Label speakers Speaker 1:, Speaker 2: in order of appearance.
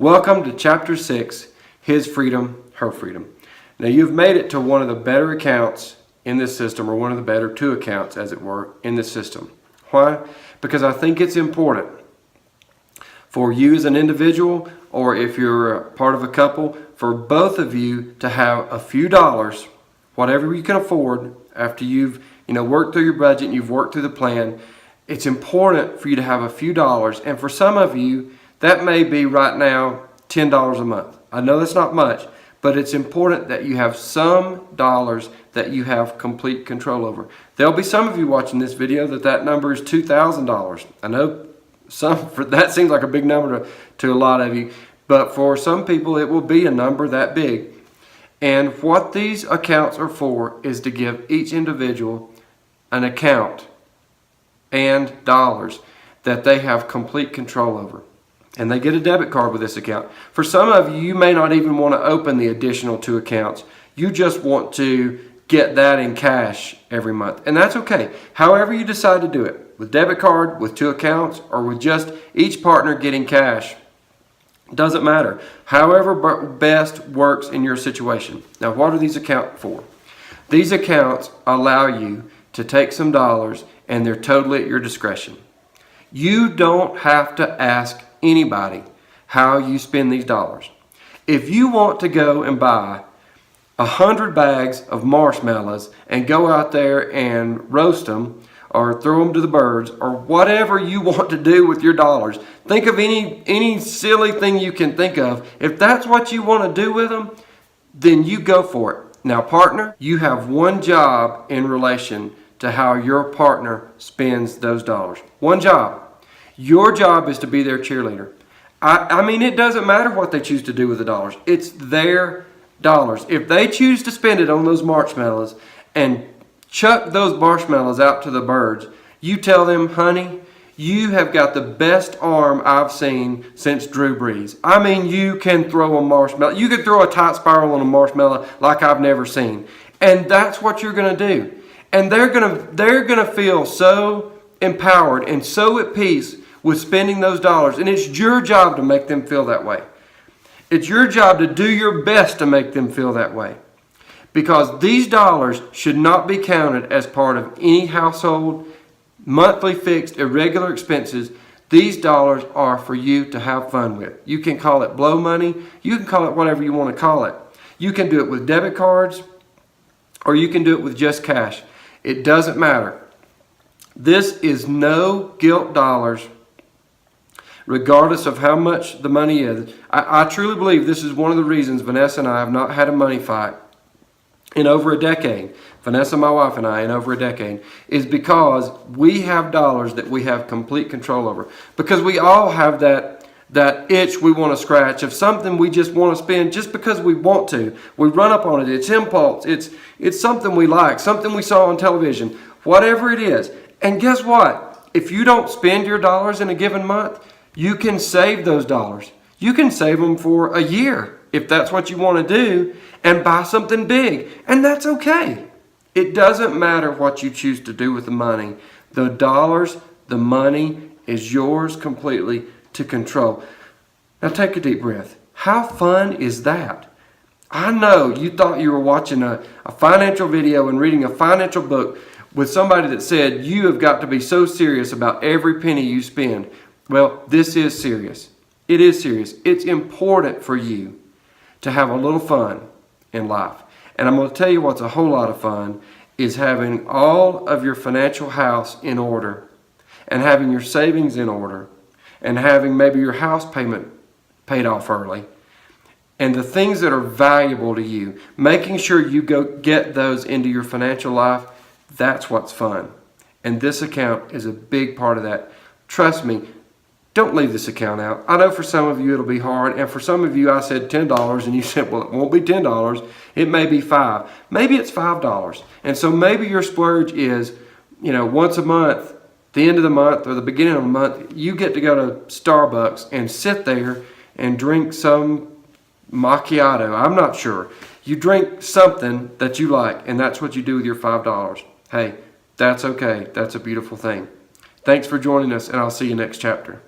Speaker 1: Welcome to Chapter 6, His Freedom, Her Freedom. Now you've made it to one of the better accounts in this system, or one of the better two accounts, as it were, in this system. Why? Because I think it's important for you as an individual, or if you're part of a couple, for both of you to have a few dollars, whatever you can afford, after you've worked through your budget and you've worked through the plan. It's important for you to have a few dollars, and for some of you, that may be right now $10 a month. I know that's not much, but it's important that you have some dollars that you have complete control over. There'll be some of you watching this video that number is $2,000. I know that seems like a big number to a lot of you, but for some people it will be a number that big. And what these accounts are for is to give each individual an account and dollars that they have complete control over. And they get a debit card with this account. For some of you, you may not even want to open the additional two accounts. You just want to get that in cash every month. And that's okay. However you decide to do it, with debit card, with two accounts, or with just each partner getting cash, doesn't matter. However best works in your situation. Now, what are these accounts for? These accounts allow you to take some dollars, and they're totally at your discretion. You don't have to ask anybody how you spend these dollars. If you want to go and buy 100 bags of marshmallows and go out there and roast them or throw them to the birds, or whatever you want to do with your dollars, think of any silly thing you can think of. If that's what you want to do with them, then you go for it. Now, partner, you have one job in relation to how your partner spends those dollars. One job. Your job is to be their cheerleader. I mean, it doesn't matter what they choose to do with the dollars. It's their dollars. If they choose to spend it on those marshmallows and chuck those marshmallows out to the birds, you tell them, honey, you have got the best arm I've seen since Drew Brees. I mean, you can throw a marshmallow. You could throw a tight spiral on a marshmallow like I've never seen. And that's what you're going to do. And they're going to feel so empowered and so at peace with spending those dollars. And it's your job to make them feel that way. It's your job to do your best to make them feel that way. Because these dollars should not be counted as part of any household, monthly fixed, irregular expenses. These dollars are for you to have fun with. You can call it blow money. You can call it whatever you want to call it. You can do it with debit cards, or you can do it with just cash. It doesn't matter. This is no guilt dollars, regardless of how much the money is. I truly believe this is one of the reasons Vanessa and I have not had a money fight in over a decade. Vanessa, my wife, and I, in over a decade, is because we have dollars that we have complete control over. Because we all have that itch we want to scratch of something we just want to spend just because we want to. We run up on it. It's impulse. It's something we like, something we saw on television, whatever it is. And guess what? If you don't spend your dollars in a given month, you can save those dollars. You can save them for a year if that's what you want to do, and buy something big. And that's okay. It doesn't matter what you choose to do with the money. The dollars, the money is yours completely to control. Now take a deep breath. How fun is that? I know you thought you were watching a financial video and reading a financial book with somebody that said you have got to be so serious about every penny you spend. Well, this is serious. It is serious. It's important for you to have a little fun in life. And I'm going to tell you what's a whole lot of fun is having all of your financial house in order, and having your savings in order, and having maybe your house payment paid off early, and the things that are valuable to you, making sure you go get those into your financial life. That's what's fun. And this account is a big part of that. Trust me. Don't leave this account out. I know for some of you it'll be hard, and for some of you I said $10 and you said, well, it won't be $10. It may be $5. Maybe it's $5. And so maybe your splurge is, once a month, the end of the month or the beginning of the month, you get to go to Starbucks and sit there and drink some macchiato. I'm not sure. You drink something that you like, and that's what you do with your $5. Hey, that's okay. That's a beautiful thing. Thanks for joining us, and I'll see you next chapter.